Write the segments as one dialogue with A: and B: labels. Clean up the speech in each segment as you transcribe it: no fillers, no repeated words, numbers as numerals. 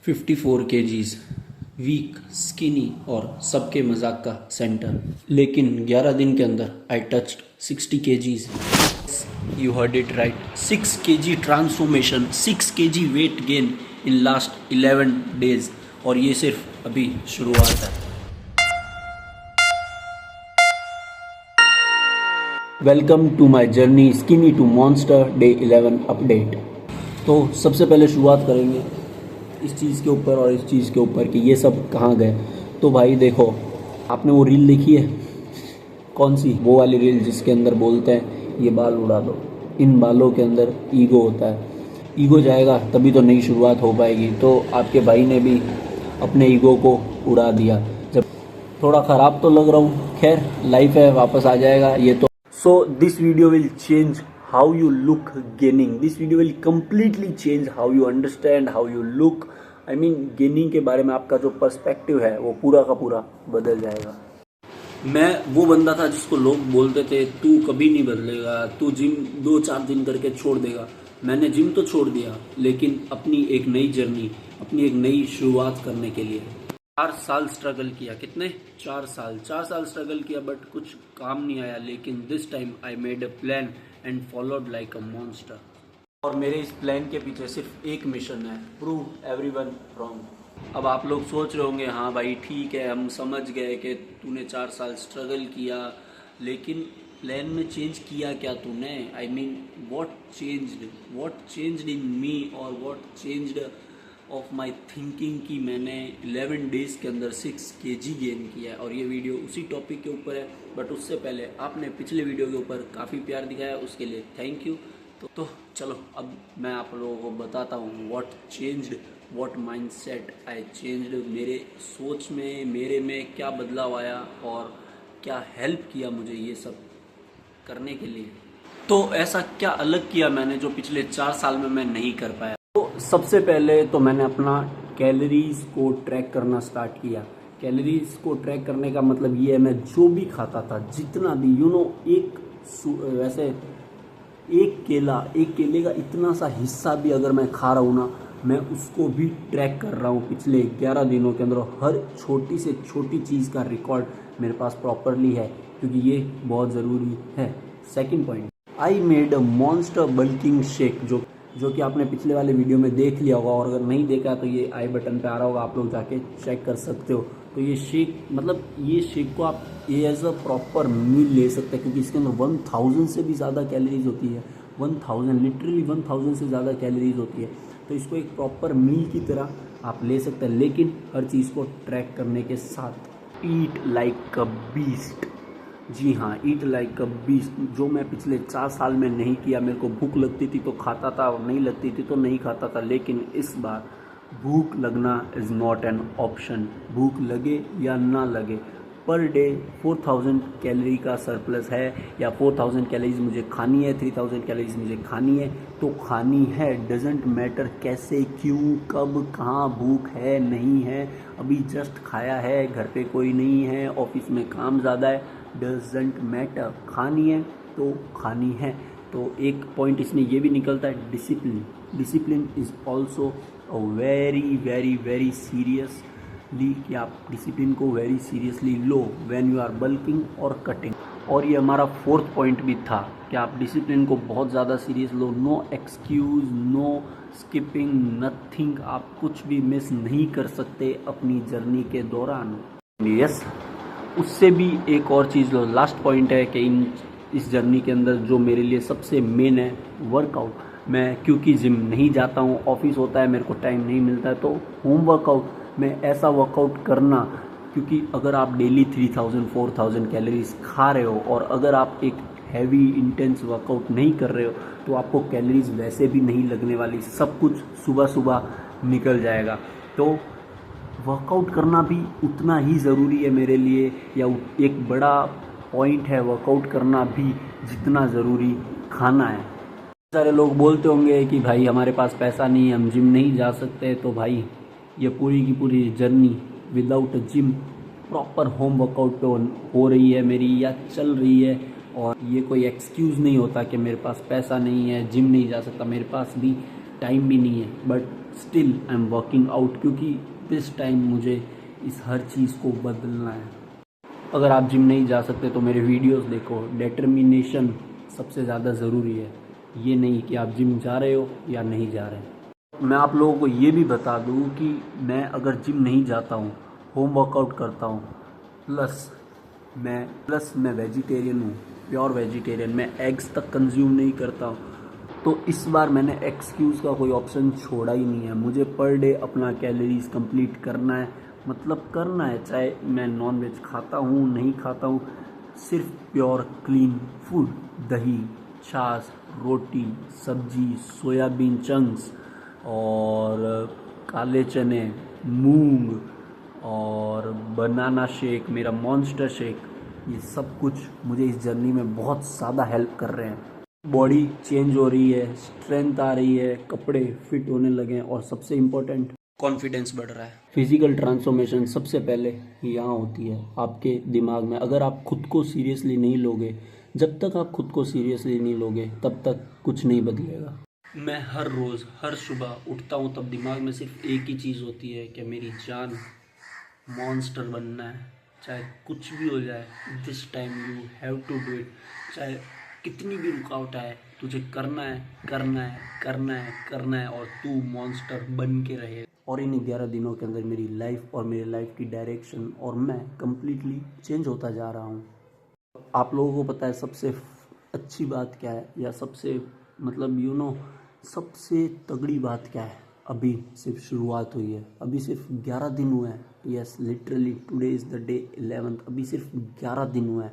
A: 54 kgs, week, skinny और सबके मजाक का सेंटर। लेकिन 11 दिन के अंदर I touched 60 kgs। You heard it right, 6 kg transformation, 6 kg weight gain in last 11 days. और ये सिर्फ अभी शुरुआत है। Welcome to my journey skinny to monster day 11 update. तो सबसे पहले शुरुआत करेंगे इस चीज़ के ऊपर और इस चीज़ के ऊपर कि ये सब कहाँ गए। तो भाई देखो, आपने वो रील देखी है? कौन सी? वो वाली रील जिसके अंदर बोलते हैं ये बाल उड़ा दो। इन बालों के अंदर ईगो होता है। ईगो जाएगा तभी तो नई शुरुआत हो पाएगी। तो आपके भाई ने भी अपने ईगो को उड़ा दिया। जब थोड़ा ख़राब तो लग रहा हूँ, खैर लाइफ है, वापस आ जाएगा ये तो। So this video will change how you look gaining. This video will completely change how you understand, how you look. I mean gaining के बारे में आपका जो पर्सपेक्टिव है वो पूरा का पूरा बदल जाएगा। मैं वो बंदा था जिसको लोग बोलते थे तू कभी नहीं बदलेगा, तू जिम 2-4 दिन करके छोड़ देगा। मैंने जिम तो छोड़ दिया, लेकिन अपनी एक नई जर्नी, अपनी एक नई शुरुआत करने के लिए 4 साल स्ट्रगल किया। कितने? 4 साल स्ट्रगल किया, बट कुछ काम नहीं आया। लेकिन this time I made a plan and followed like a monster. और मेरे इस प्लान के पीछे सिर्फ एक मिशन है, प्रूव एवरीवन रॉन्ग। अब आप लोग सोच रहे होंगे हाँ भाई ठीक है, हम समझ गए कि तूने 4 साल स्ट्रगल किया, लेकिन प्लान में चेंज किया क्या तूने? I mean what changed in me और what changed of my thinking कि मैंने 11 डेज़ के अंदर 6 kg गेन किया है। और ये वीडियो उसी टॉपिक के ऊपर है, बट उससे पहले आपने पिछले वीडियो के ऊपर काफ़ी प्यार दिखाया, उसके लिए थैंक यू। तो चलो अब मैं आप लोगों को बताता हूँ what changed, what mindset I changed. मेरे सोच में, मेरे में क्या बदलाव आया और क्या हेल्प किया मुझे ये सब करने के लिए। तो ऐसा क्या अलग किया मैंने जो पिछले 4 साल में मैं नहीं कर पाया? तो सबसे पहले तो मैंने अपना कैलोरीज को ट्रैक करना स्टार्ट किया। कैलोरीज को ट्रैक करने का मतलब ये है, मैं जो भी खाता था, जितना भी वैसे एक केले का इतना सा हिस्सा भी अगर मैं खा रहा हूँ ना, मैं उसको भी ट्रैक कर रहा हूँ पिछले 11 दिनों के अंदर। हर छोटी से छोटी चीज़ का रिकॉर्ड मेरे पास प्रॉपरली है, क्योंकि ये बहुत ज़रूरी है। Second point, I made a monster bulking shake, जो कि आपने पिछले वाले वीडियो में देख लिया होगा, और अगर नहीं देखा तो ये आई बटन पे आ रहा होगा, आप लोग जाके चेक कर सकते हो। तो ये शेक को आप एज अ प्रॉपर मील ले सकते हैं, क्योंकि इसके अंदर 1000 से भी ज़्यादा कैलोरीज होती है। 1000 से ज़्यादा कैलोरीज होती है। तो इसको एक प्रॉपर मील की तरह आप ले सकते हैं, लेकिन हर चीज़ को ट्रैक करने के साथ। Eat like a beast. जी हाँ, ईट लाइक अ बीस्ट, जो मैं पिछले 4 साल में नहीं किया। मेरे को भूख लगती थी तो खाता था, और नहीं लगती थी तो नहीं खाता था। लेकिन इस बार भूख लगना इज़ नॉट एन ऑप्शन। भूख लगे या ना लगे, पर डे 4000 कैलोरी का सरप्लस है, या 4000 कैलोरीज मुझे खानी है, 3000 कैलोरीज मुझे खानी है, तो खानी है। डजेंट मैटर कैसे, क्यों, कब, कहाँ भूख है, नहीं है, अभी जस्ट खाया है, घर पे कोई नहीं है, ऑफिस में काम ज़्यादा है, डजेंट मैटर, खानी है तो खानी है। तो एक पॉइंट इसमें ये भी निकलता है, discipline is also a very seriously, कि आप डिसिप्लिन को वेरी सीरियसली लो व्हेन यू आर बल्किंग और कटिंग। और ये हमारा 4th पॉइंट भी था कि आप डिसिप्लिन को बहुत ज़्यादा सीरियस लो। No excuse, no skipping, nothing. आप कुछ भी मिस नहीं कर सकते अपनी जर्नी के दौरान। यस, उससे भी एक और चीज़ लो। लास्ट पॉइंट है कि इस जर्नी के अंदर जो मेरे लिए सबसे मेन है, वर्कआउट। मैं क्योंकि जिम नहीं जाता हूँ, ऑफिस होता है, मेरे को टाइम नहीं मिलता है, तो होम वर्कआउट में ऐसा वर्कआउट करना, क्योंकि अगर आप डेली 3000-4000 कैलोरीज खा रहे हो, और अगर आप एक हैवी इंटेंस वर्कआउट नहीं कर रहे हो, तो आपको कैलोरीज वैसे भी नहीं लगने वाली। सब कुछ सुबह सुबह निकल जाएगा। तो वर्कआउट करना भी उतना ही ज़रूरी है मेरे लिए, या एक बड़ा पॉइंट है वर्कआउट करना भी जितना ज़रूरी खाना है। सारे लोग बोलते होंगे कि भाई हमारे पास पैसा नहीं है, हम जिम नहीं जा सकते। तो भाई ये पूरी की पूरी journey without gym, proper home workout पे हो रही है मेरी, या चल रही है। और ये कोई एक्सक्यूज़ नहीं होता कि मेरे पास पैसा नहीं है, जिम नहीं जा सकता। मेरे पास भी टाइम भी नहीं है, but still I am working out, क्योंकि दिस टाइम मुझे इस हर चीज़ को बदलना है। अगर आप जिम नहीं जा सकते तो मेरे वीडियोस देखो। डिटर्मिनेशन सबसे ज़्यादा ज़रूरी है, ये नहीं कि आप जिम जा रहे हो या नहीं जा रहे। मैं आप लोगों को ये भी बता दूं कि मैं अगर जिम नहीं जाता हूँ, होम वर्कआउट करता हूँ, प्लस मैं वेजिटेरियन हूँ, प्योर वेजिटेरियन, मैं एग्स तक कंज्यूम नहीं करता हूँ, तो इस बार मैंने एक्सक्यूज़ का कोई ऑप्शन छोड़ा ही नहीं है। मुझे पर डे अपना कैलोरीज कंप्लीट करना है, मतलब करना है, चाहे मैं नॉन वेज खाता हूँ नहीं खाता हूँ, सिर्फ प्योर क्लीन फूड, दही, छाछ, रोटी, सब्जी, सोयाबीन चंक्स और काले चने, मूंग और बनाना शेक, मेरा मॉन्स्टर शेक, ये सब कुछ मुझे इस जर्नी में बहुत ज़्यादा हेल्प कर रहे हैं। बॉडी चेंज हो रही है, स्ट्रेंथ आ रही है, कपड़े फिट होने लगे हैं और सबसे इम्पोर्टेंट कॉन्फिडेंस बढ़ रहा है। फिजिकल ट्रांसफॉर्मेशन सबसे पहले यहाँ होती है आपके दिमाग में। अगर आप खुद को सीरियसली नहीं लोगे, जब तक आप खुद को सीरियसली नहीं लोगे तब तक कुछ नहीं बदलेगा। मैं हर रोज़ हर सुबह उठता हूँ तब दिमाग में सिर्फ एक ही चीज़ होती है कि मेरी जान मॉन्स्टर बनना है, चाहे कुछ भी हो जाए, this time you have to do it. चाहे कितनी भी रुकावट आए, तुझे करना है, करना है, करना है, करना है, और तू मॉन्स्टर बन के रहे। और इन 11 दिनों के अंदर मेरी लाइफ और मेरे लाइफ की डायरेक्शन और मैं कम्प्लीटली चेंज होता जा रहा हूँ। आप लोगों को पता है सबसे अच्छी बात क्या है, या सबसे मतलब सबसे तगड़ी बात क्या है? अभी सिर्फ शुरुआत हुई है, अभी सिर्फ 11 दिन हुए हैं। Yes, literally today is the day 11th। अभी सिर्फ 11 दिन हुए हैं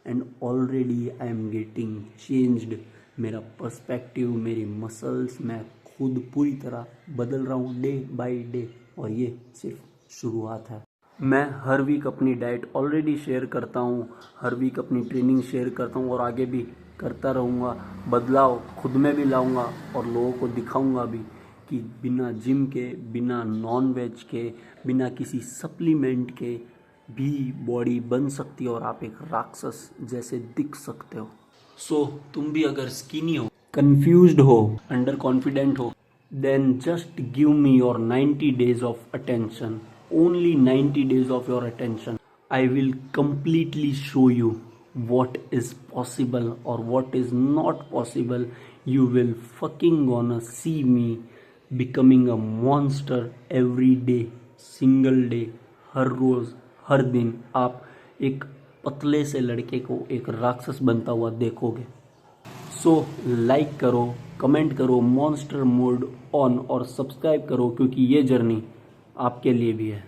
A: and already I am getting changed. मेरा पर्सपेक्टिव, मेरी मसल्स, मैं खुद पूरी तरह बदल रहा हूँ डे बाय डे, और ये सिर्फ शुरुआत है। मैं हर वीक अपनी डाइट ऑलरेडी शेयर करता हूँ, हर वीक अपनी ट्रेनिंग शेयर करता हूँ और आगे भी करता रहूँगा। बदलाव खुद में भी लाऊँगा और लोगों को दिखाऊँगा भी कि बिना जिम के, बिना नॉन वेज के, बिना किसी सप्लीमेंट के भी बॉडी बन सकती है और आप एक राक्षस जैसे दिख सकते हो। सो तुम भी अगर स्किनी हो, कंफ्यूज्ड हो, अंडर कॉन्फिडेंट हो, then just give me your 90 days of attention, only 90 days of your attention. I will completely show you what is possible or what is not possible. You will fucking gonna see me becoming a monster every day, single day, हर रोज, हर दिन आप एक पतले से लड़के को एक राक्षस बनता हुआ देखोगे। सो लाइक करो, कमेंट करो, मॉन्स्टर मोड ऑन, और सब्सक्राइब करो, क्योंकि ये जर्नी आपके लिए भी है।